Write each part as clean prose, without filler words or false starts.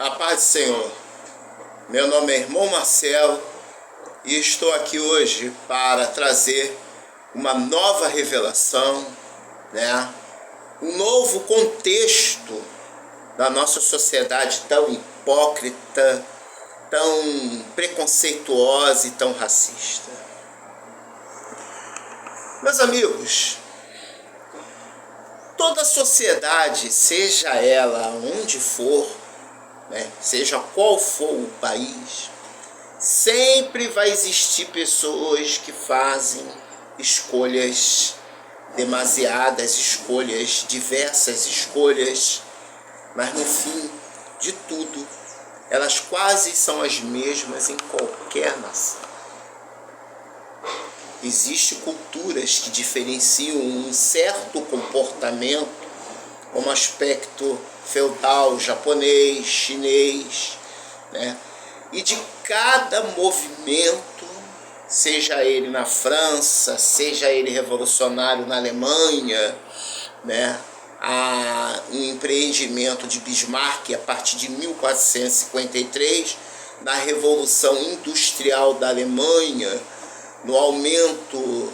A paz do Senhor. Meu nome é irmão Marcelo e estou aqui hoje para trazer uma nova revelação, um novo contexto da nossa sociedade tão hipócrita, tão preconceituosa e tão racista. Meus amigos, toda sociedade, seja ela onde for, seja qual for o país, sempre vai existir pessoas que fazem escolhas demasiadas, escolhas diversas, escolhas, mas no fim de tudo, elas quase são as mesmas em qualquer nação. Existem culturas que diferenciam um certo comportamento, como aspecto feudal, japonês, chinês, e de cada movimento, seja ele na França, seja ele revolucionário na Alemanha, um empreendimento de Bismarck a partir de 1453, na Revolução Industrial da Alemanha, no aumento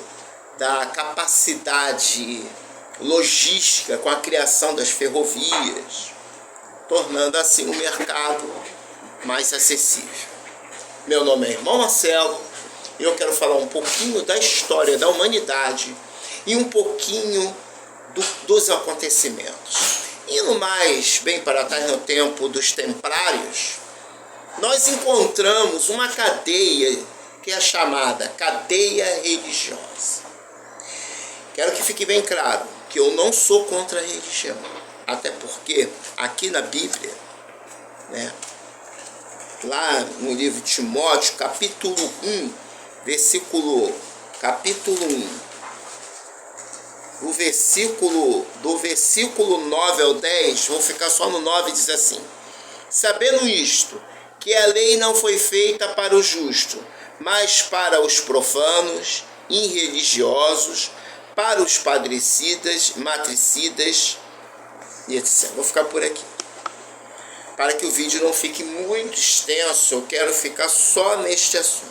da capacidade logística com a criação das ferrovias, tornando assim o mercado mais acessível. Meu nome é irmão Marcelo e eu quero falar um pouquinho da história da humanidade e um pouquinho dos acontecimentos. Indo mais bem para trás no tempo dos templários, nós encontramos uma cadeia que é chamada cadeia religiosa. Quero que fique bem claro que eu não sou contra a religião, até porque aqui na Bíblia, lá no livro de Timóteo, capítulo 1, capítulo 1, do versículo 9 ao 10, vou ficar só no 9, diz assim: sabendo isto, que a lei não foi feita para o justo, mas para os profanos, irreligiosos, para os padricidas, matricidas e etc. Vou ficar por aqui. Para que o vídeo não fique muito extenso, eu quero ficar só neste assunto.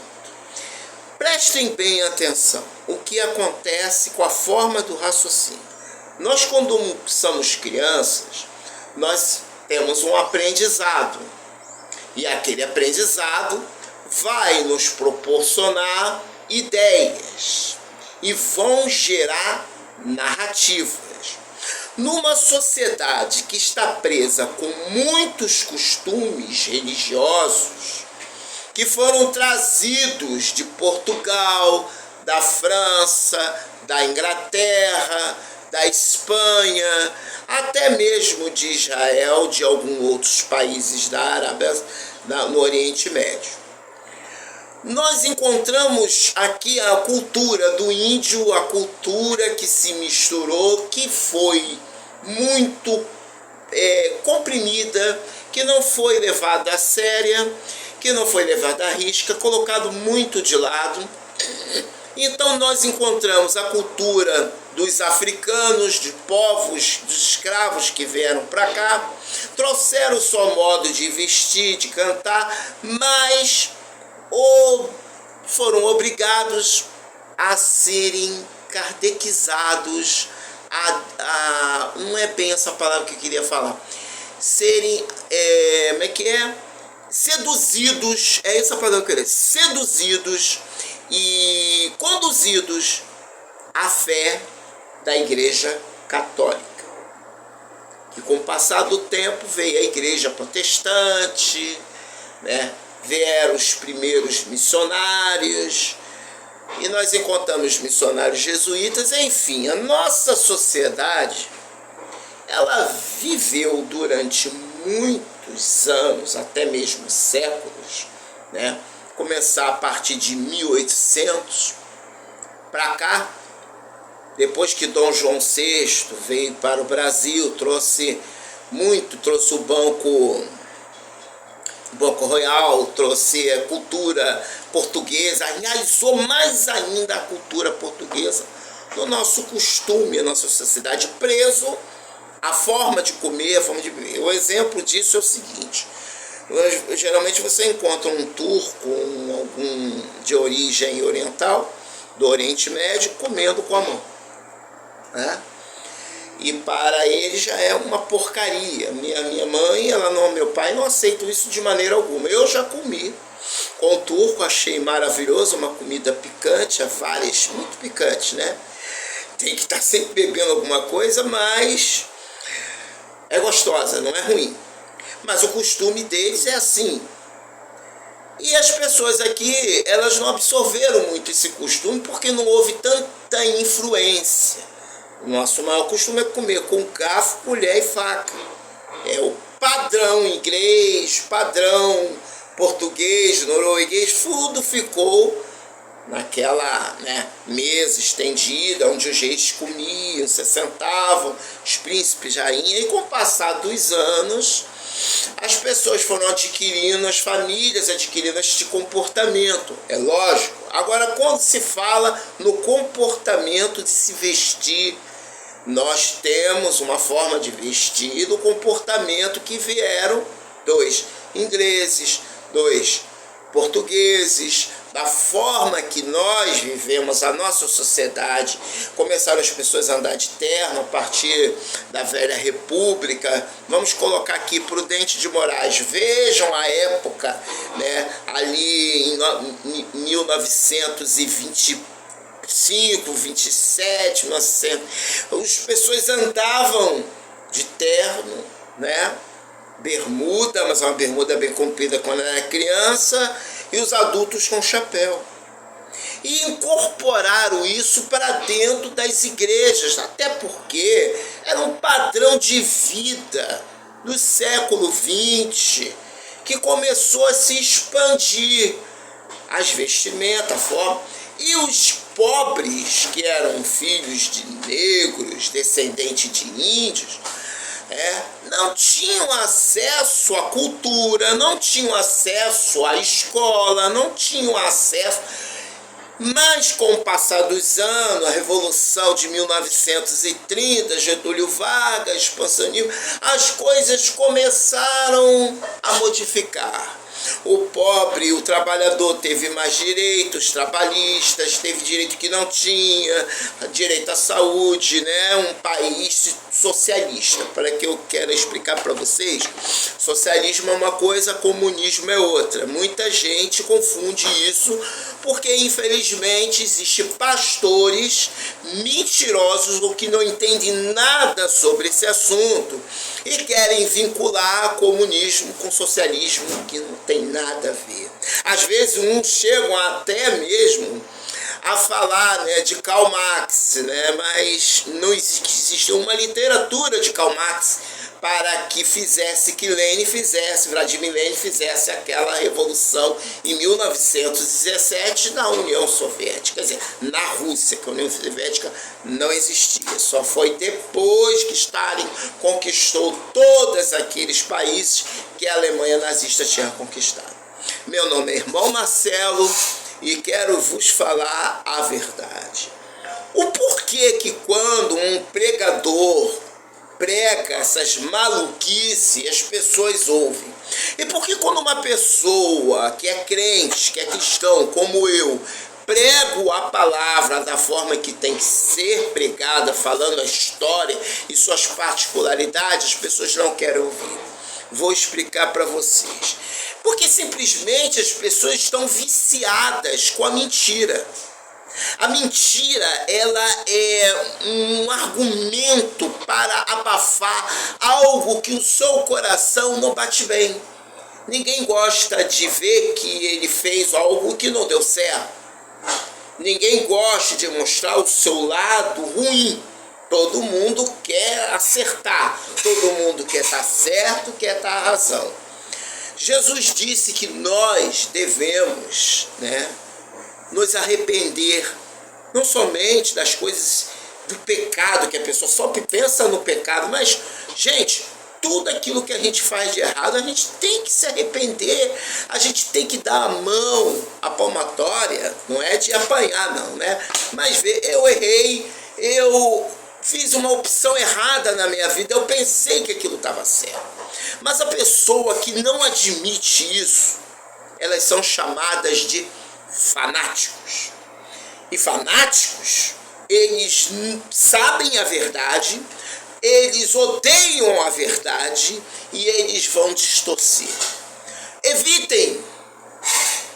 Prestem bem atenção o que acontece com a forma do raciocínio. Nós, quando somos crianças, nós temos um aprendizado. E aquele aprendizado vai nos proporcionar ideias e vão gerar narrativas. Numa sociedade que está presa com muitos costumes religiosos que foram trazidos de Portugal, da França, da Inglaterra, da Espanha, até mesmo de Israel, de alguns outros países da Arábia, no Oriente Médio. Nós encontramos aqui a cultura do índio, a cultura que se misturou, que foi muito comprimida, que não foi levada a séria, que não foi levada à risca, colocado muito de lado. Então nós encontramos a cultura dos africanos, de povos, dos escravos que vieram para cá, trouxeram o seu modo de vestir, de cantar, mas foram obrigados a serem kardekizados, não é bem essa palavra que eu queria falar, serem, seduzidos, é essa palavra que eu queria, seduzidos e conduzidos à fé da Igreja Católica. Que com o passar do tempo veio a Igreja Protestante, vieram os primeiros missionários, e nós encontramos missionários jesuítas. Enfim, a nossa sociedade, ela viveu durante muitos anos, até mesmo séculos, começar a partir de 1800 para cá, depois que Dom João VI veio para o Brasil, trouxe o Banco Royal, trouxe a cultura portuguesa, enraizou mais ainda a cultura portuguesa no nosso costume, na nossa sociedade, preso à forma de comer, a forma de beber. O exemplo disso é o seguinte: Geralmente você encontra um turco, algum de origem oriental, do Oriente Médio, comendo com a mão, né? E para ele já é uma porcaria. Minha mãe, meu pai não aceitam isso de maneira alguma. Eu já comi com o turco, achei maravilhoso, uma comida picante, várias, muito picante, né? Tem que estar sempre bebendo alguma coisa, mas é gostosa, não é ruim. Mas o costume deles é assim. E as pessoas aqui, elas não absorveram muito esse costume porque não houve tanta influência. O nosso maior costume é comer com garfo, colher e faca. É o padrão inglês, padrão português, norueguês, tudo ficou naquela, né, mesa estendida, onde os reis comiam, se sentavam, os príncipes, rainha, e com o passar dos anos, as pessoas foram adquirindo, as famílias adquirindo este comportamento, é lógico. Agora, quando se fala no comportamento de se vestir, nós temos uma forma de vestir do comportamento que vieram dois ingleses, dois portugueses, da forma que nós vivemos a nossa sociedade. Começaram as pessoas a andar de terno a partir da velha república. Vamos colocar aqui Prudente de Moraes, vejam a época, né, ali em 1925, 27, 1900, as pessoas andavam de terno, né, bermuda, mas uma bermuda bem comprida quando era criança, e os adultos com chapéu. E incorporaram isso para dentro das igrejas, até porque era um padrão de vida do século XX que começou a se expandir, as vestimentas, a forma. E os pobres, que eram filhos de negros, descendentes de índios, não tinham acesso à cultura, não tinham acesso à escola, não tinham acesso. Mas com o passar dos anos, a Revolução de 1930, Getúlio Vargas, expansionismo, as coisas começaram a modificar. O pobre, o trabalhador teve mais direitos trabalhistas, teve direito que não tinha, direito à saúde, né? Um país socialista. Para que eu quero explicar para vocês, socialismo é uma coisa, comunismo é outra. Muita gente confunde isso porque, infelizmente, existem pastores mentirosos ou que não entendem nada sobre esse assunto e querem vincular comunismo com socialismo, que não tem nada a ver. Às vezes uns chegam até mesmo a falar, né, de Karl Marx, né, mas não existe uma literatura de Karl Marx para que Vladimir Lenin fizesse aquela revolução em 1917 na União Soviética, quer dizer, na Rússia, que a União Soviética não existia, só foi depois que Stalin conquistou todos aqueles países que a Alemanha nazista tinha conquistado. Meu nome é Irmão Marcelo e quero vos falar a verdade. O porquê que quando um pregador prega essas maluquices, as pessoas ouvem? E por que quando uma pessoa que é crente, que é cristão, como eu, prego a palavra da forma que tem que ser pregada, falando a história e suas particularidades, as pessoas não querem ouvir? Vou explicar para vocês. Porque simplesmente as pessoas estão viciadas com a mentira. A mentira, ela é um argumento para abafar algo que o seu coração não bate bem. Ninguém gosta de ver que ele fez algo que não deu certo. Ninguém gosta de mostrar o seu lado ruim. Todo mundo quer acertar. Todo mundo quer estar certo, quer estar à razão. Jesus disse que nós devemos, né, nos arrepender, não somente das coisas do pecado, que a pessoa só pensa no pecado, mas, gente, tudo aquilo que a gente faz de errado, a gente tem que se arrepender, a gente tem que dar a mão, a palmatória, não é de apanhar não, né? Mas ver, eu errei, eu fiz uma opção errada na minha vida, eu pensei que aquilo estava certo. Mas a pessoa que não admite isso, elas são chamadas de fanáticos. E fanáticos, eles sabem a verdade, eles odeiam a verdade e eles vão distorcer. Evitem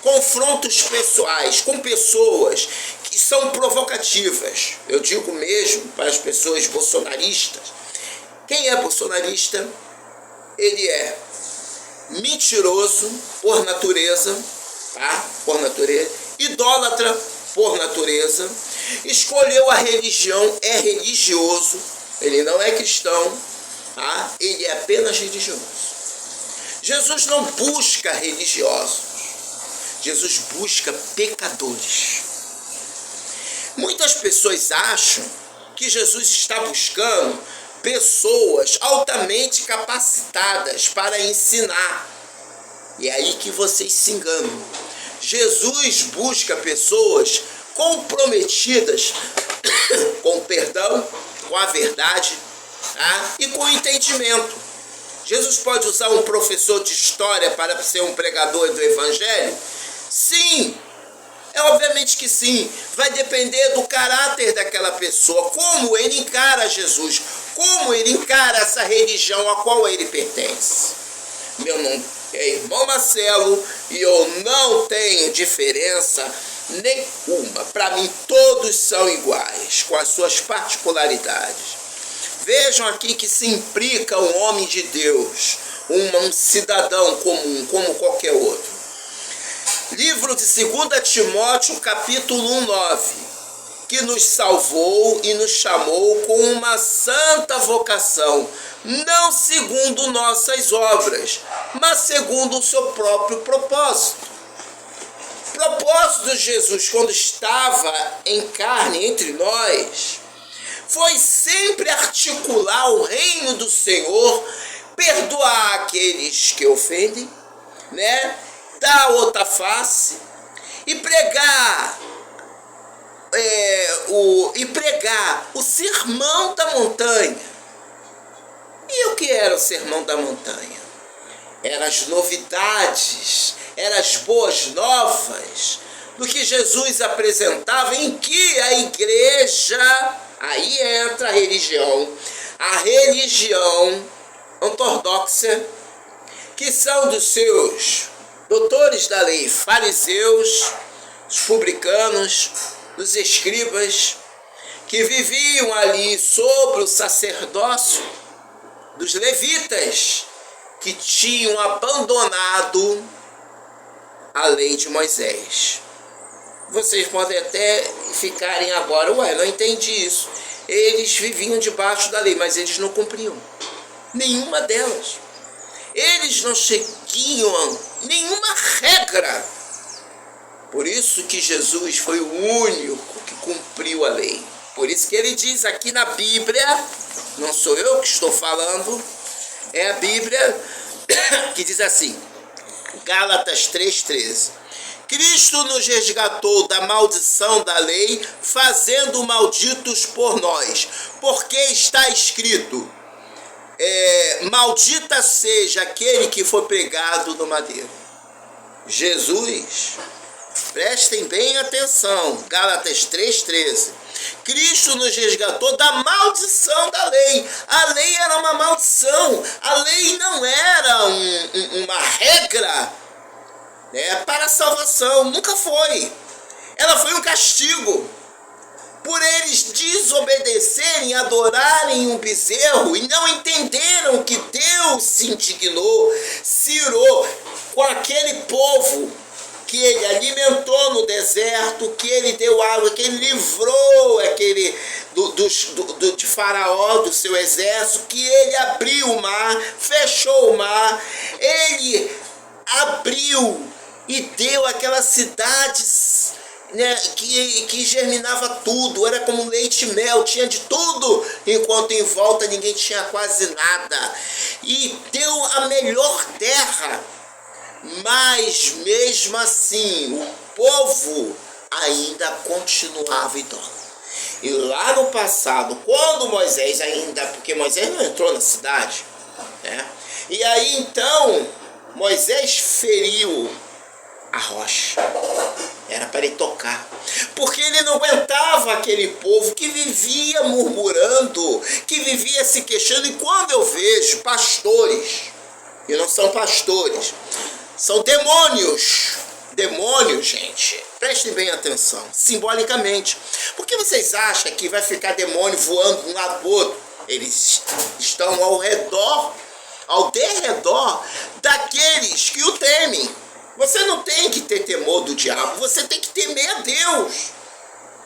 confrontos pessoais com pessoas que são provocativas. Eu digo mesmo para as pessoas bolsonaristas. Quem é bolsonarista? Ele é mentiroso por natureza, tá? Por natureza, idólatra por natureza, escolheu a religião, é religioso, ele não é cristão, tá? Ele é apenas religioso. Jesus não busca religiosos, Jesus busca pecadores. Muitas pessoas acham que Jesus está buscando pessoas altamente capacitadas para ensinar. E é aí que vocês se enganam. Jesus busca pessoas comprometidas com o perdão, com a verdade, tá? E com o entendimento. Jesus pode usar um professor de história para ser um pregador do evangelho? Sim, é obviamente que sim. Vai depender do caráter daquela pessoa, como ele encara Jesus, como ele encara essa religião a qual ele pertence. Meu nome é irmão Marcelo e eu não tenho diferença nenhuma. Para mim todos são iguais, com as suas particularidades. Vejam aqui que se implica um homem de Deus, um cidadão comum, como qualquer outro. Livro de 2 Timóteo, capítulo 1:9, que nos salvou e nos chamou com uma santa vocação, não segundo nossas obras, mas segundo o seu próprio propósito. O propósito de Jesus, quando estava em carne entre nós, foi sempre articular o reino do Senhor, perdoar aqueles que ofendem, né? Dar outra face e pregar o sermão da montanha. E o que era o sermão da montanha? Eram as novidades, eram as boas novas do que Jesus apresentava, em que a igreja, aí entra a religião ortodoxa, que são dos seus doutores da lei, fariseus, os publicanos, os escribas, que viviam ali sobre o sacerdócio dos levitas, que tinham abandonado a lei de Moisés. Vocês podem até ficarem agora, não entendi isso. Eles viviam debaixo da lei, mas eles não cumpriam nenhuma delas. Eles não seguiam nenhuma regra. Por isso que Jesus foi o único que cumpriu a lei. Por isso que ele diz aqui na Bíblia, não sou eu que estou falando, é a Bíblia que diz assim, Gálatas 3:13. Cristo nos resgatou da maldição da lei, fazendo malditos por nós, porque está escrito, maldita seja aquele que foi pregado no madeiro. Jesus, prestem bem atenção, Gálatas 3:13. Cristo nos resgatou da maldição da lei. A lei era uma maldição. A lei não era uma regra, né, para a salvação. Nunca foi. Ela foi um castigo. Por eles desobedecerem, adorarem um bezerro e não entenderam que Deus se indignou, se irou com aquele povo que ele alimentou no deserto, que ele deu água, que ele livrou aquele de Faraó, do seu exército, que ele abriu o mar, fechou o mar, ele abriu e deu aquelas cidades, né, que germinava tudo, era como leite e mel, tinha de tudo, enquanto em volta ninguém tinha quase nada, e deu a melhor terra. Mas mesmo assim, o povo ainda continuava idólatra. E lá no passado, quando Moisés ainda, porque Moisés não entrou na cidade, né? E aí então Moisés feriu a rocha. Era para ele tocar. Porque ele não aguentava aquele povo que vivia murmurando, que vivia se queixando. E quando eu vejo pastores, e não são pastores, são demônios. Demônios, gente, prestem bem atenção, simbolicamente. Por que vocês acham que vai ficar demônio voando de um lado para o outro? Eles estão ao redor, ao derredor daqueles que o temem. Você não tem que ter temor do diabo, você tem que temer a Deus.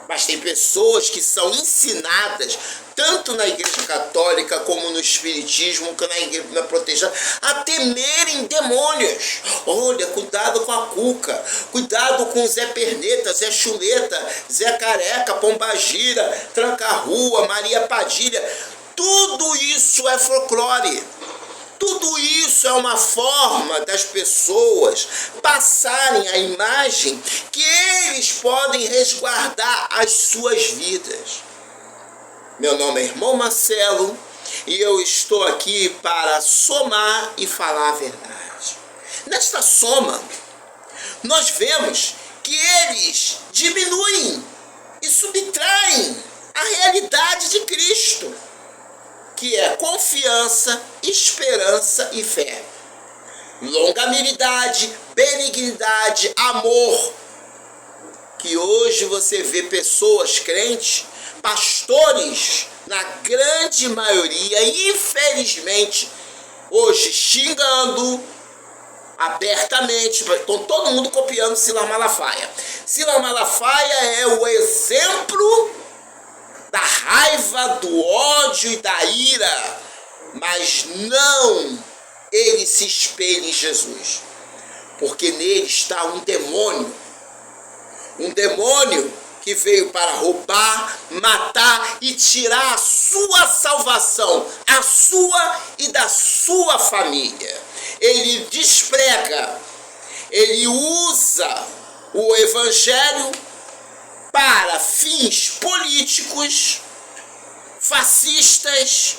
Mas tem pessoas que são ensinadas, tanto na igreja católica como no espiritismo, como na igreja protestante, a temerem demônios. Olha, cuidado com a cuca, cuidado com Zé Perneta, Zé Chuleta, Zé Careca, Pombagira, Tranca-Rua, Maria Padilha. Tudo isso é folclore. Tudo isso é uma forma das pessoas passarem a imagem que eles podem resguardar as suas vidas. Meu nome é Irmão Marcelo e eu estou aqui para somar e falar a verdade. Nesta soma, nós vemos que eles diminuem e subtraem a realidade de Cristo, que é confiança, esperança e fé. Longanimidade, benignidade, amor. Que hoje você vê pessoas crentes, pastores, na grande maioria, infelizmente, hoje xingando abertamente, com todo mundo copiando Silas Malafaia. Silas Malafaia é o exemplo da raiva, do ódio e da ira, mas não ele se espelha em Jesus, porque nele está um demônio que veio para roubar, matar e tirar a sua salvação, a sua e da sua família. Ele desprega, ele usa o evangelho para fins políticos, fascistas,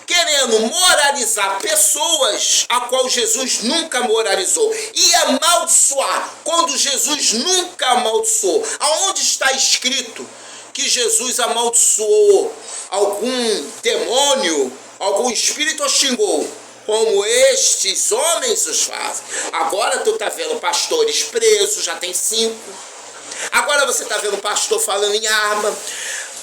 querendo moralizar pessoas a qual Jesus nunca moralizou e amaldiçoar quando Jesus nunca amaldiçoou. Aonde está escrito que Jesus amaldiçoou algum demônio, algum espírito ou xingou, como estes homens os fazem? Agora tu tá vendo pastores presos, já tem 5. Agora você está vendo o pastor falando em arma,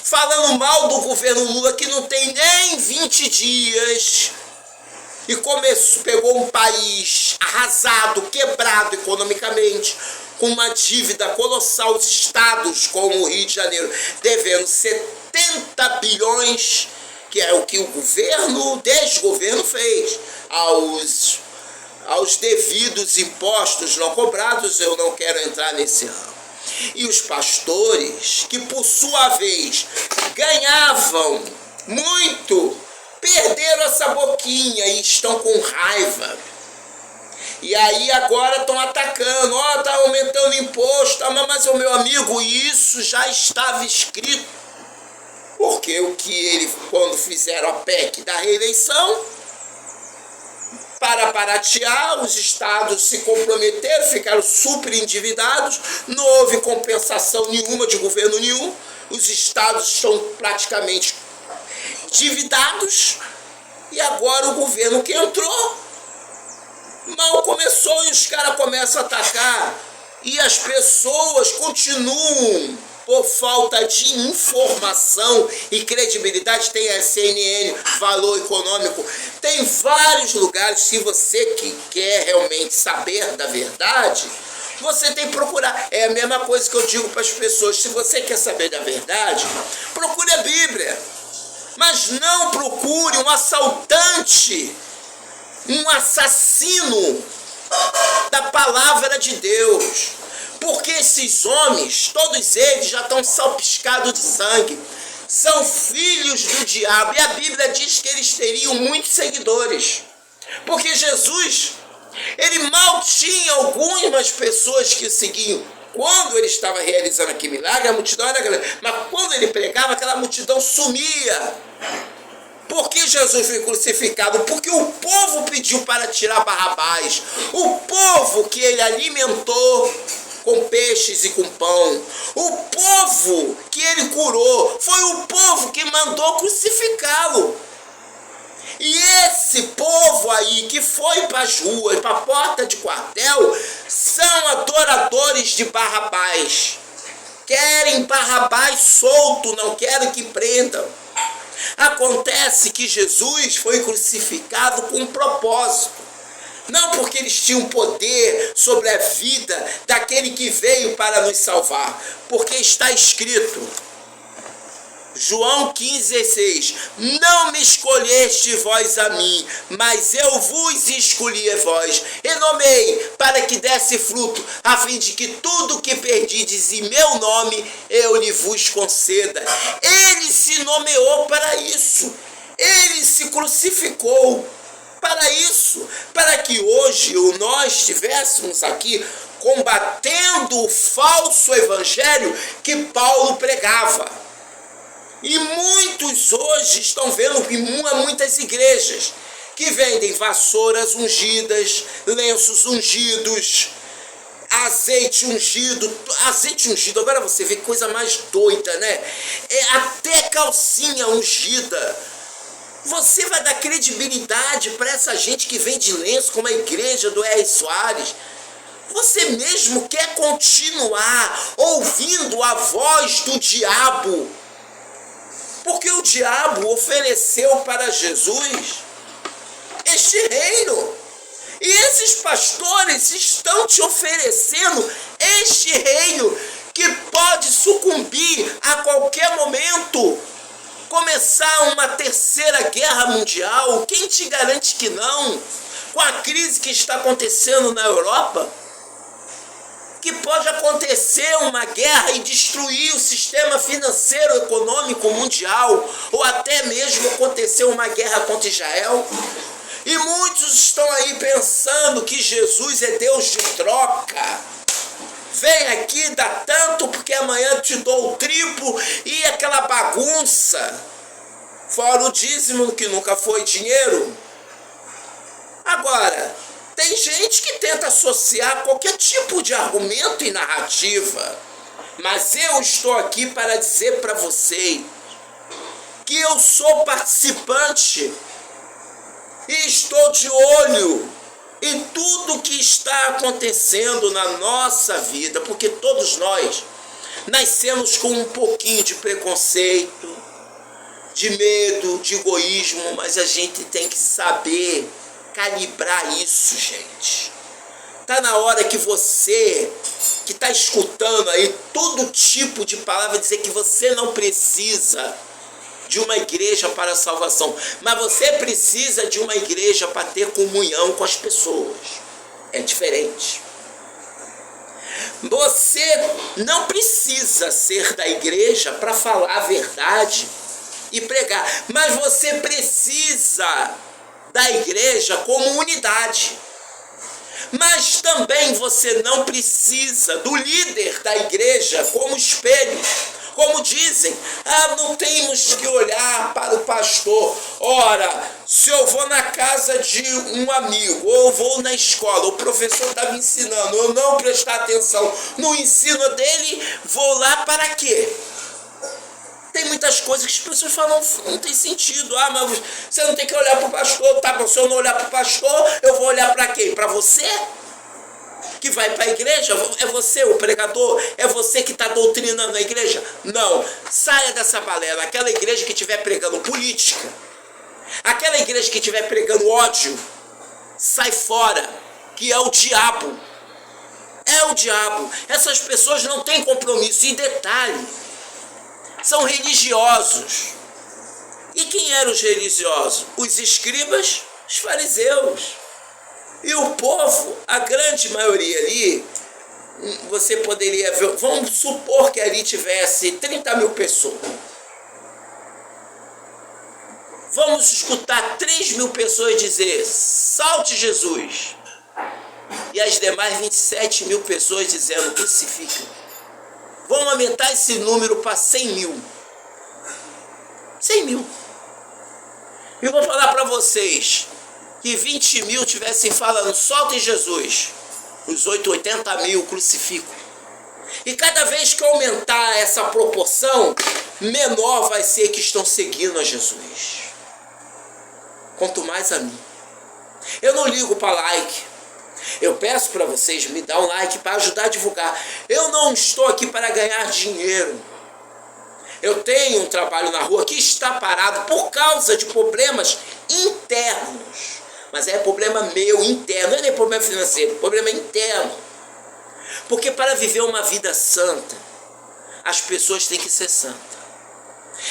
falando mal do governo Lula, que não tem nem 20 dias, e pegou um país arrasado, quebrado economicamente, com uma dívida colossal, os estados como o Rio de Janeiro devendo 70 bilhões, que é o que o desgoverno fez aos devidos impostos não cobrados. Eu não quero entrar nesse ramo. E os pastores, que por sua vez ganhavam muito, perderam essa boquinha e estão com raiva. E aí agora estão atacando, está aumentando imposto, mas o meu amigo, isso já estava escrito. Porque o que ele, quando fizeram a PEC da reeleição, para baratear, os estados se comprometeram, ficaram super endividados, não houve compensação nenhuma de governo nenhum, os estados estão praticamente endividados, e agora o governo que entrou, mal começou e os caras começam a atacar, e as pessoas continuam, por falta de informação e credibilidade. Tem a CNN, Valor Econômico, tem vários lugares. Se você que quer realmente saber da verdade, você tem que procurar. É a mesma coisa que eu digo para as pessoas: se você quer saber da verdade, procure a Bíblia, mas não procure um assaltante, um assassino da palavra de Deus. Porque esses homens, todos eles já estão salpicados de sangue, são filhos do diabo, e a Bíblia diz que eles teriam muitos seguidores, porque Jesus, ele mal tinha algumas pessoas que o seguiam. Quando ele estava realizando aquele milagre, a multidão era grande, mas quando ele pregava, aquela multidão sumia. Por que Jesus foi crucificado? Porque o povo pediu para tirar Barrabás. O povo que ele alimentou com peixes e com pão. O povo que ele curou. Foi o povo que mandou crucificá-lo. E esse povo aí que foi para as ruas, para a porta de quartel, são adoradores de Barrabás. Querem Barrabás solto, não querem que prendam. Acontece que Jesus foi crucificado com um propósito. Não porque eles tinham poder sobre a vida daquele que veio para nos salvar. Porque está escrito, João 15,16: não me escolheste vós a mim, mas eu vos escolhi a vós, e nomeei para que desse fruto, a fim de que tudo que perdides em meu nome, eu lhe vos conceda. Ele se nomeou para isso, ele se crucificou para isso, para que hoje nós estivéssemos aqui combatendo o falso evangelho que Paulo pregava. E muitos hoje estão vendo que muitas igrejas que vendem vassouras ungidas, lenços ungidos, azeite ungido, agora você vê que coisa mais doida, né? Até calcinha ungida. Você vai dar credibilidade para essa gente que vende lenço, como a igreja do R. Soares? Você mesmo quer continuar ouvindo a voz do diabo? Porque o diabo ofereceu para Jesus este reino. E esses pastores estão te oferecendo este reino que pode sucumbir a qualquer momento. Começar uma terceira guerra mundial. Quem te garante que não? Com a crise que está acontecendo na Europa, que pode acontecer uma guerra e destruir o sistema financeiro econômico mundial, ou até mesmo acontecer uma guerra contra Israel. E muitos estão aí pensando que Jesus é Deus de troca. Vem aqui, dá tanto, porque amanhã te dou o triplo, e aquela bagunça. Fora o dízimo, que nunca foi dinheiro. Agora, tem gente que tenta associar qualquer tipo de argumento e narrativa. Mas eu estou aqui para dizer para vocês que eu sou participante e estou de olho em tudo que está acontecendo na nossa vida, porque todos nós nascemos com um pouquinho de preconceito, de medo, de egoísmo, mas a gente tem que saber calibrar isso, gente. Tá na hora que você que está escutando aí todo tipo de palavra dizer que você não precisa de uma igreja para a salvação, mas você precisa de uma igreja para ter comunhão com as pessoas. É diferente. Você não precisa ser da igreja para falar a verdade e pregar, mas você precisa da igreja como unidade. Mas também você não precisa do líder da igreja como espelho. Como dizem, não temos que olhar para o pastor. Ora, se eu vou na casa de um amigo, ou eu vou na escola, o professor está me ensinando, eu não prestar atenção no ensino dele, vou lá para quê? Tem muitas coisas que as pessoas falam, não tem sentido. Mas você não tem que olhar para o pastor. Tá bom, se eu não olhar para o pastor, eu vou olhar para quem? Para você? Que vai para a igreja? É você o pregador? É você que está doutrinando a igreja? Não, saia dessa balela. Aquela igreja que estiver pregando política, aquela igreja que estiver pregando ódio, sai fora, que é o diabo. É o diabo. Essas pessoas não têm compromisso. E detalhe, são religiosos. E quem eram os religiosos? Os escribas, os fariseus. E o povo, a grande maioria ali, você poderia ver, vamos supor que ali tivesse 30 mil pessoas. Vamos escutar 3 mil pessoas dizer, salte Jesus. E as demais 27 mil pessoas dizendo, crucifica. Vamos aumentar esse número para 100 mil. 100 mil. E vou falar para vocês que 20 mil tivessem falando, soltem Jesus, os 80 mil crucificam. E cada vez que aumentar essa proporção, menor vai ser que estão seguindo a Jesus. Quanto mais a mim. Eu não ligo para like. Eu peço para vocês me dar um like para ajudar a divulgar. Eu não estou aqui para ganhar dinheiro. Eu tenho um trabalho na rua que está parado por causa de problemas internos. Mas é problema meu, interno. Não é nem problema financeiro, problema interno. Porque para viver uma vida santa, as pessoas têm que ser santas.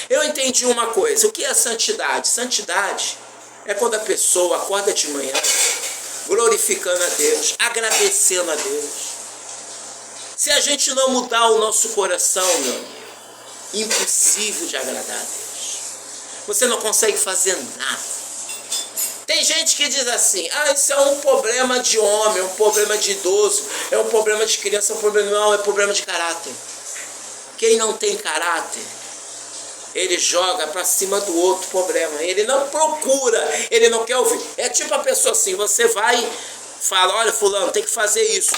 Eu entendi uma coisa. O que é santidade? Santidade é quando a pessoa acorda de manhã glorificando a Deus, agradecendo a Deus. Se a gente não mudar o nosso coração, meu amigo, impossível de agradar a Deus. Você não consegue fazer nada. Tem gente que diz assim, isso é um problema de homem, é um problema de idoso, é um problema de criança, não, é problema de caráter. Quem não tem caráter, ele joga para cima do outro problema. Ele não procura, ele não quer ouvir. É tipo a pessoa assim, você vai, fala, olha fulano, tem que fazer isso.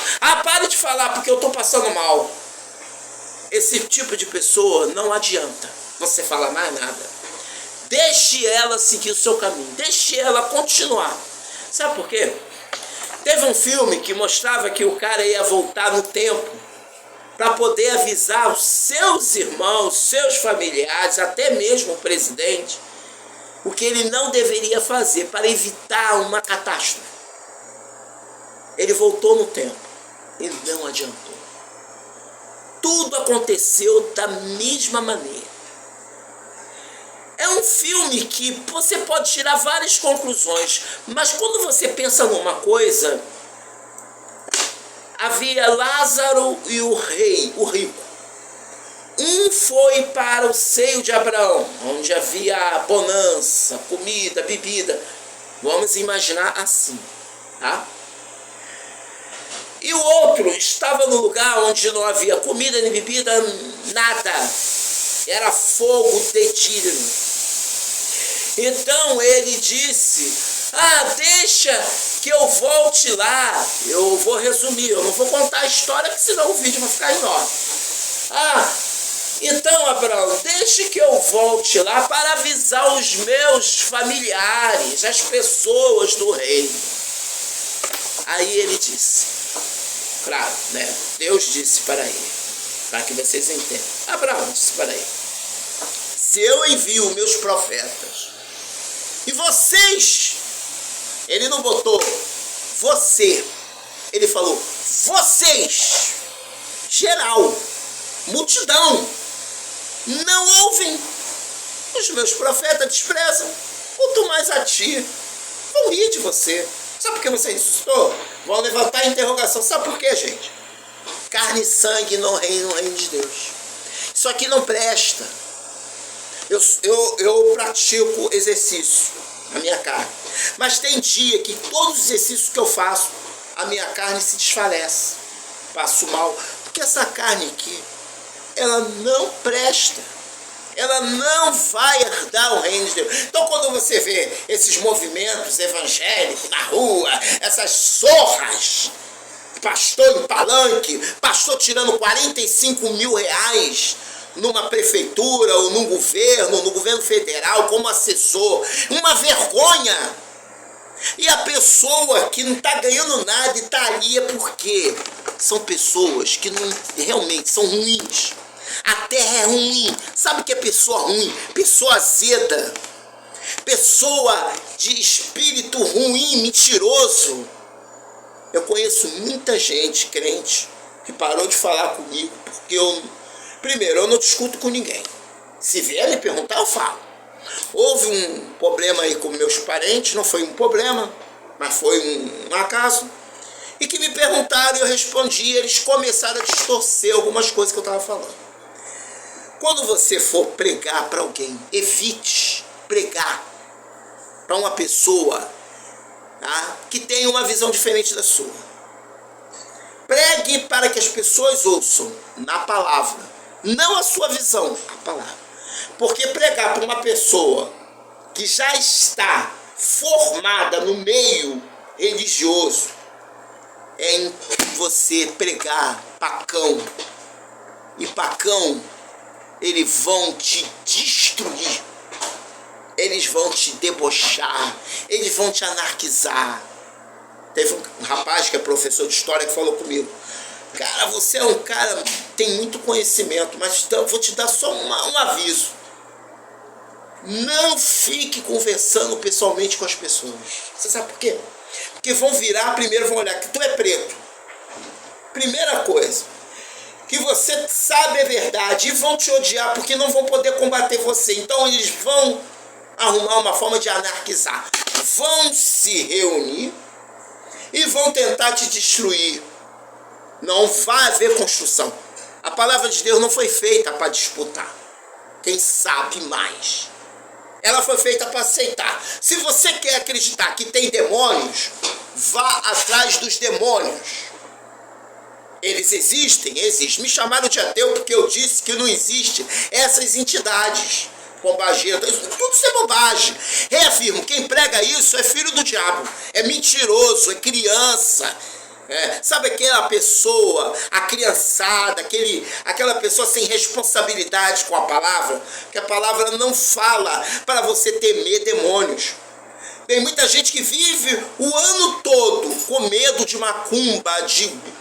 Pare de falar porque eu estou passando mal. Esse tipo de pessoa não adianta você falar mais nada. Deixe ela seguir o seu caminho. Deixe ela continuar. Sabe por quê? Teve um filme que mostrava que o cara ia voltar no tempo para poder avisar os seus irmãos, seus familiares, até mesmo o presidente, o que ele não deveria fazer para evitar uma catástrofe. Ele voltou no tempo e não adiantou. Tudo aconteceu da mesma maneira. É um filme que você pode tirar várias conclusões, mas quando você pensa numa coisa, havia Lázaro e o rei, o rico. Um foi para o seio de Abraão, onde havia bonança, comida, bebida. Vamos imaginar assim, tá? E o outro estava no lugar onde não havia comida nem bebida, nada. Era fogo de tiro. Então ele disse, deixa que eu volte lá. Eu vou resumir, eu não vou contar a história, porque senão o vídeo vai ficar enorme. Então Abraão, deixe que eu volte lá para avisar os meus familiares, as pessoas do reino. Aí ele disse, claro, né? Deus disse para ele, para que vocês entendam. Abraão disse para ele, se eu envio meus profetas, e vocês, ele não botou você, ele falou vocês, geral, multidão, não ouvem, os meus profetas desprezam, quanto mais a ti, vão rir de você. Sabe por que você ressuscitou? Vão levantar a interrogação. Sabe por quê, gente? Carne e sangue não reinam no reino de Deus. Isso aqui não presta. Eu pratico exercício na minha carne. Mas tem dia que todos os exercícios que eu faço, a minha carne se desfalece. Passo mal. Porque essa carne aqui, ela não presta. Ela não vai herdar o reino de Deus. Então quando você vê esses movimentos evangélicos na rua, essas zorras, pastor em palanque, pastor tirando 45 mil reais numa prefeitura ou no governo federal como assessor, uma vergonha. E a pessoa que não está ganhando nada e está ali é porque são pessoas que não, realmente são ruins. A terra é ruim. Sabe o que é pessoa ruim? Pessoa azeda. Pessoa de espírito ruim, mentiroso. Eu conheço muita gente crente que parou de falar comigo porque primeiro, eu não discuto com ninguém. Se vier me perguntar, eu falo. Houve um problema aí com meus parentes, não foi um problema, mas foi um acaso. E que me perguntaram e eu respondi, eles começaram a distorcer algumas coisas que eu estava falando. Quando você for pregar para alguém, evite pregar para uma pessoa, tá, que tem uma visão diferente da sua. Pregue para que as pessoas ouçam na palavra, não a sua visão, a palavra. Porque pregar para uma pessoa que já está formada no meio religioso é em você pregar pacão. E pacão, eles vão te destruir. Eles vão te debochar. Eles vão te anarquizar. Teve um rapaz que é professor de história que falou comigo: cara, você é um cara que tem muito conhecimento, mas então, vou te dar só um aviso. Não fique conversando pessoalmente com as pessoas. Você sabe por quê? Porque vão virar, primeiro vão olhar que tu é preto. Primeira coisa, que você sabe a verdade, e vão te odiar porque não vão poder combater você. Então eles vão arrumar uma forma de anarquizar. Vão se reunir e vão tentar te destruir. Não vai haver construção. A palavra de Deus não foi feita para disputar. Quem sabe mais? Ela foi feita para aceitar. Se você quer acreditar que tem demônios, vá atrás dos demônios. Eles existem? Existem. Me chamaram de ateu porque eu disse que não existe essas entidades bombagetas. Tudo isso é bobagem. Reafirmo, quem prega isso é filho do diabo. É mentiroso, é criança. Sabe aquela pessoa, a criançada, aquela pessoa sem responsabilidade com a palavra? Que a palavra não fala para você temer demônios. Tem muita gente que vive o ano todo com medo de macumba,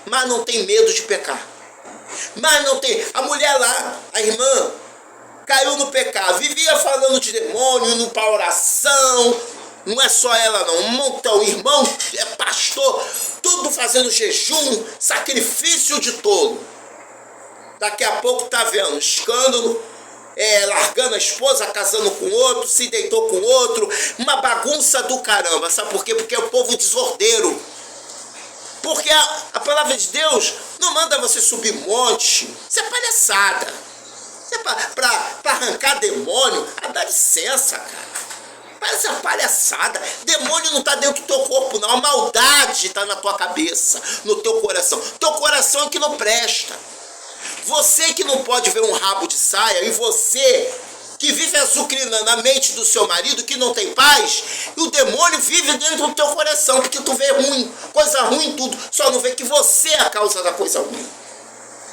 mas não tem medo de pecar. Mas não tem. A mulher lá, a irmã, caiu no pecado, vivia falando de demônio, indo para oração. Não é só ela não, um montão, irmão, é pastor, tudo fazendo jejum, sacrifício de tolo. Daqui a pouco tá vendo escândalo, largando a esposa, casando com outro, se deitou com outro, uma bagunça do caramba. Sabe por quê? Porque é o povo desordeiro. Porque a palavra de Deus não manda você subir monte. Isso é palhaçada. Isso é pra arrancar demônio. Dá licença, cara. Parece uma palhaçada. Demônio não está dentro do teu corpo, não. A maldade está na tua cabeça, no teu coração. Teu coração é que não presta. Você que não pode ver um rabo de saia, e você que vive azucrinando a mente do seu marido, que não tem paz, e o demônio vive dentro do teu coração, porque tu vê ruim, coisa ruim tudo, só não vê que você é a causa da coisa ruim.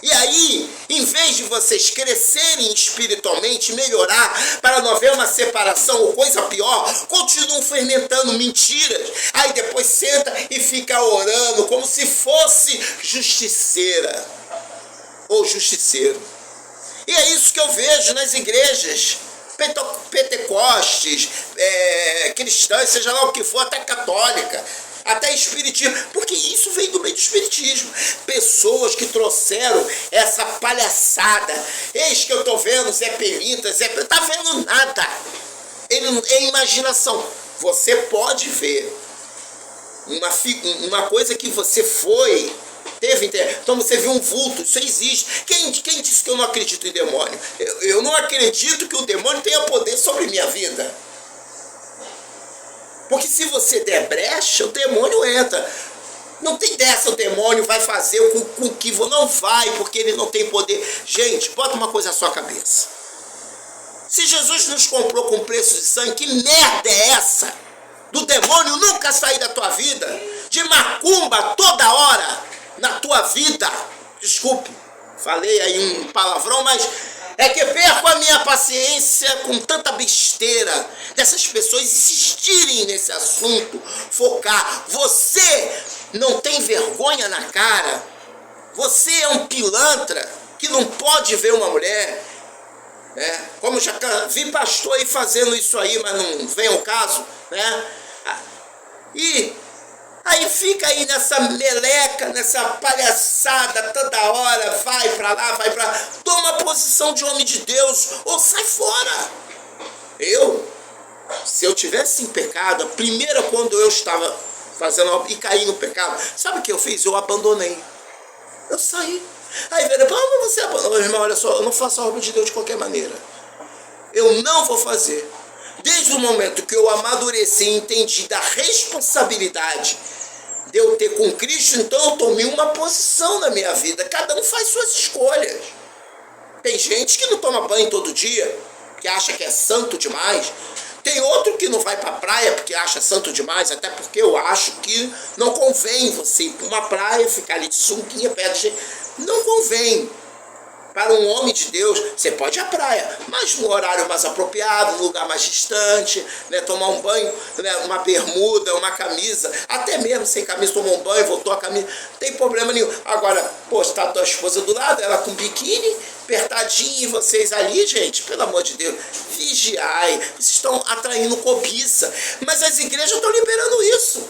E aí, em vez de vocês crescerem espiritualmente, melhorar, para não haver uma separação ou coisa pior, continuam fermentando mentiras. Aí depois senta e fica orando como se fosse justiceira ou justiceiro. E é isso que eu vejo nas igrejas pentecostes, cristãs, seja lá o que for, até católica, até espiritismo, porque isso vem do meio do espiritismo. Pessoas que trouxeram essa palhaçada. Eis que eu estou vendo Zé Pelinta, tá vendo nada. É imaginação. Você pode ver uma coisa que você então você viu um vulto, isso existe. Quem disse que eu não acredito em demônio? Eu não acredito que o demônio tenha poder sobre minha vida. Porque se você der brecha, o demônio entra. Não tem dessa, o demônio vai fazer com que não vai, porque ele não tem poder. Gente, bota uma coisa na sua cabeça. Se Jesus nos comprou com preço de sangue, que merda é essa? Do demônio nunca sair da tua vida, de macumba toda hora na tua vida. Desculpe, falei aí um palavrão, mas é que perco a minha paciência com tanta besteira dessas pessoas insistirem nesse assunto, focar. Você não tem vergonha na cara? Você é um pilantra que não pode ver uma mulher, como já vi pastor aí fazendo isso aí, mas não vem ao caso, E aí fica aí nessa meleca, nessa palhaçada toda hora, vai pra lá, vai pra lá. Toma a posição de homem de Deus ou sai fora. Se eu tivesse em pecado, a primeira quando eu estava fazendo e caí no pecado, sabe o que eu fiz? Eu abandonei. Eu saí. Aí velho, mas você abandonou, irmão, olha só, eu não faço a obra de Deus de qualquer maneira. Eu não vou fazer. Desde o momento que eu amadureci e entendi da responsabilidade de eu ter com Cristo, então eu tomei uma posição na minha vida. Cada um faz suas escolhas. Tem gente que não toma banho todo dia, que acha que é santo demais. Tem outro que não vai para a praia porque acha santo demais, até porque eu acho que não convém você ir para uma praia, ficar ali de sunguinha perto de gente. Não convém. Para um homem de Deus, você pode ir à praia, mas no horário mais apropriado, no lugar mais distante, né, tomar um banho, né, uma bermuda, uma camisa, até mesmo sem camisa, tomou um banho, voltou a camisa, não tem problema nenhum. Agora, pô, está a tua esposa do lado, ela com biquíni, apertadinho, e vocês ali, gente, pelo amor de Deus, vigiai, vocês estão atraindo cobiça, mas as igrejas estão liberando isso.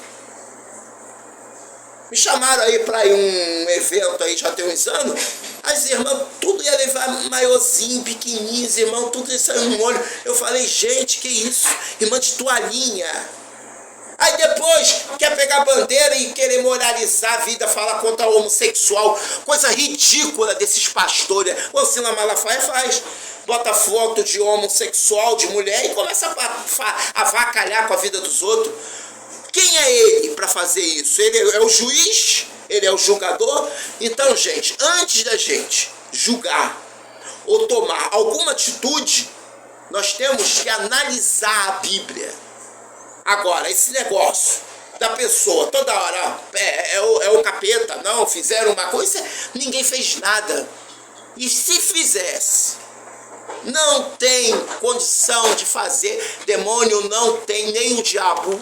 Me chamaram aí para ir um evento aí, já tem uns anos, as irmãs, tudo ia levar maiôzinho, pequenininhos, irmão, tudo isso aí no olho. Eu falei, gente, que isso? Irmã de toalhinha. Aí depois quer pegar bandeira e querer moralizar a vida, falar contra o homossexual. Coisa ridícula desses pastores. O Silas Malafaia faz. Bota foto de homossexual, de mulher e começa a avacalhar com a vida dos outros. Quem é ele para fazer isso? Ele é o juiz? Ele é o julgador? Então, gente, antes da gente julgar ou tomar alguma atitude, nós temos que analisar a Bíblia. Agora, esse negócio da pessoa toda hora é o capeta, não, fizeram uma coisa, ninguém fez nada. E se fizesse, não tem condição de fazer, demônio não tem, nem o diabo.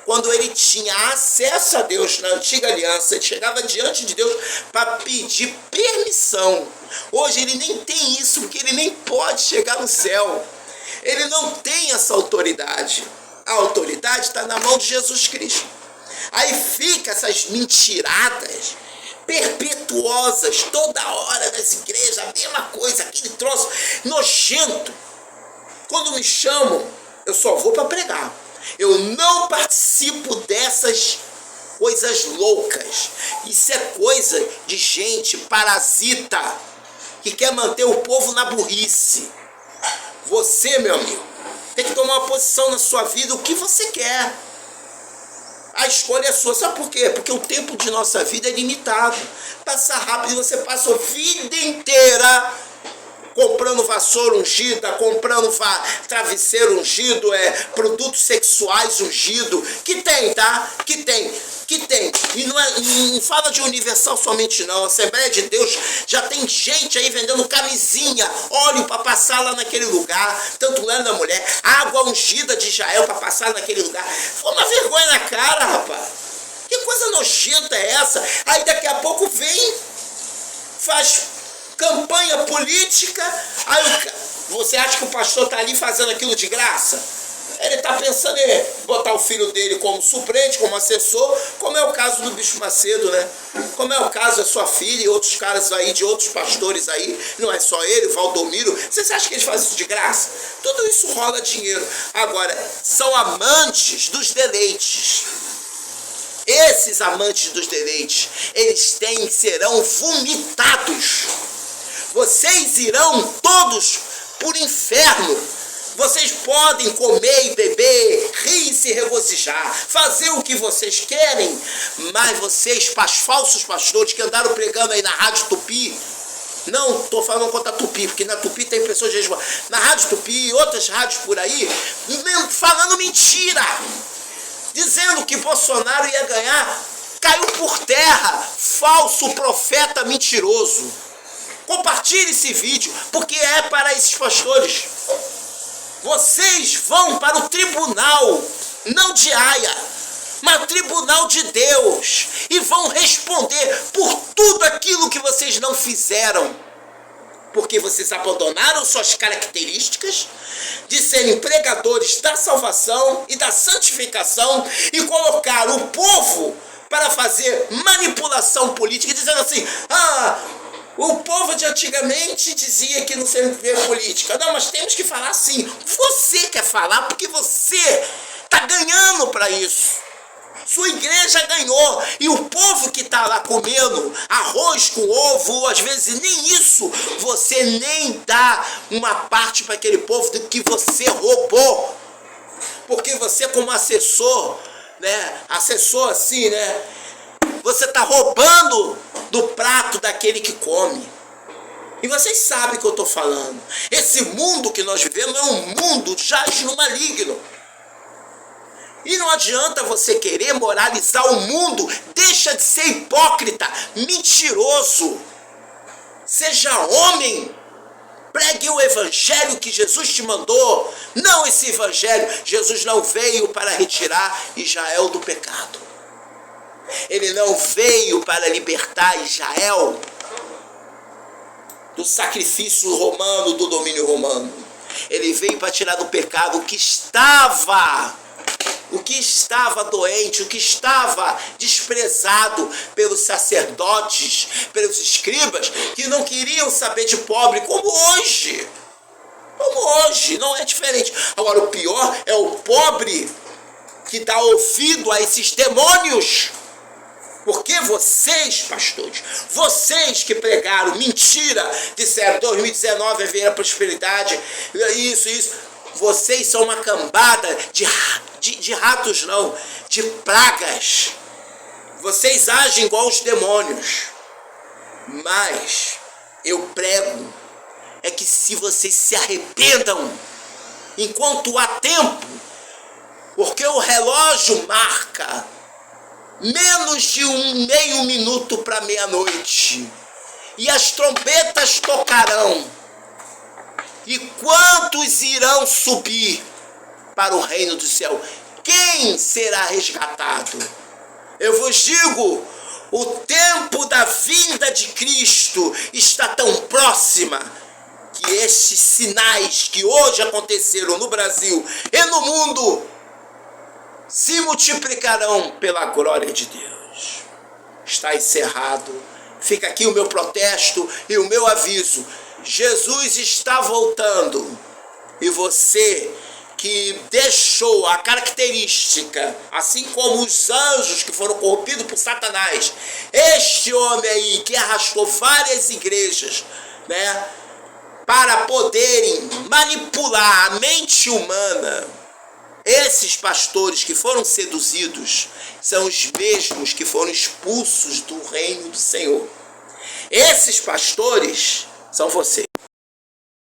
Quando ele tinha acesso a Deus na antiga aliança, ele chegava diante de Deus para pedir permissão. Hoje ele nem tem isso, porque ele nem pode chegar no céu. Ele não tem essa autoridade. A autoridade está na mão de Jesus Cristo. Aí fica essas mentiradas perpetuosas, toda hora nas igrejas, a mesma coisa, aquele troço nojento. Quando me chamam, eu só vou para pregar. Eu não participo dessas coisas loucas. Isso é coisa de gente parasita que quer manter o povo na burrice. Você, meu amigo, tem que tomar uma posição na sua vida, o que você quer. A escolha é sua. Sabe por quê? Porque o tempo de nossa vida é limitado. Passa rápido, você passa a vida inteira comprando vassoura ungida, comprando travesseiro ungido, produtos sexuais ungido, que tem, tá? Que tem. E não fala de Universal somente não, a Assembleia de Deus já tem gente aí vendendo camisinha, óleo para passar lá naquele lugar, tanto mulher da mulher, água ungida de Israel para passar naquele lugar. Foi uma vergonha na cara, rapaz. Que coisa nojenta é essa? Aí daqui a pouco vem, faz campanha política, aí você acha que o pastor está ali fazendo aquilo de graça? Ele está pensando em botar o filho dele como suplente, como assessor, como é o caso do Bispo Macedo, né? Como é o caso da sua filha e outros caras aí, de outros pastores aí, não é só ele, o Valdomiro. Vocês acham que eles fazem isso de graça? Tudo isso rola dinheiro. Agora, são amantes dos deleites. Esses amantes dos deleites, eles serão vomitados. Vocês irão todos por inferno. Vocês podem comer e beber, rir e se regozijar, fazer o que vocês querem, mas vocês, falsos pastores que andaram pregando aí na Rádio Tupi, não estou falando contra a Tupi, porque na Tupi tem pessoas de na Rádio Tupi e outras rádios por aí, falando mentira, dizendo que Bolsonaro ia ganhar, caiu por terra, falso profeta mentiroso. Compartilhe esse vídeo, porque é para esses pastores. Vocês vão para o tribunal, não de Haia, mas tribunal de Deus, e vão responder por tudo aquilo que vocês não fizeram, porque vocês abandonaram suas características de serem pregadores da salvação e da santificação e colocaram o povo para fazer manipulação política, dizendo assim, o povo de antigamente dizia que não servia política. Não, mas temos que falar assim. Você quer falar porque você está ganhando para isso. Sua igreja ganhou. E o povo que está lá comendo arroz com ovo, às vezes nem isso, você nem dá uma parte para aquele povo do que você roubou. Porque você como assessor, né? Assessor assim, né? Você está roubando do prato daquele que come. E vocês sabem o que eu estou falando. Esse mundo que nós vivemos é um mundo jaz no maligno. E não adianta você querer moralizar o mundo. Deixa de ser hipócrita, mentiroso. Seja homem. Pregue o evangelho que Jesus te mandou. Não esse evangelho. Jesus não veio para retirar Israel do pecado. Ele não veio para libertar Israel do sacrifício romano, do domínio romano. Ele veio para tirar do pecado o que estava doente, o que estava desprezado pelos sacerdotes, pelos escribas, que não queriam saber de pobre, como hoje. Como hoje, não é diferente. Agora, o pior é o pobre que dá ouvido a esses demônios. Porque vocês, pastores, vocês que pregaram mentira, disseram 2019 vai vir a prosperidade, isso, vocês são uma cambada de ratos não, de pragas. Vocês agem igual os demônios. Mas eu prego é que se vocês se arrependam enquanto há tempo, porque o relógio marca menos de meio minuto para meia-noite, e as trombetas tocarão, e quantos irão subir para o reino do céu? Quem será resgatado? Eu vos digo, o tempo da vinda de Cristo está tão próxima que estes sinais que hoje aconteceram no Brasil e no mundo se multiplicarão pela glória de Deus. Está encerrado. Fica aqui o meu protesto e o meu aviso. Jesus está voltando. E você que deixou a característica, assim como os anjos que foram corrompidos por Satanás, este homem aí que arrastou várias igrejas, né, para poderem manipular a mente humana, esses pastores que foram seduzidos são os mesmos que foram expulsos do reino do Senhor. Esses pastores são vocês.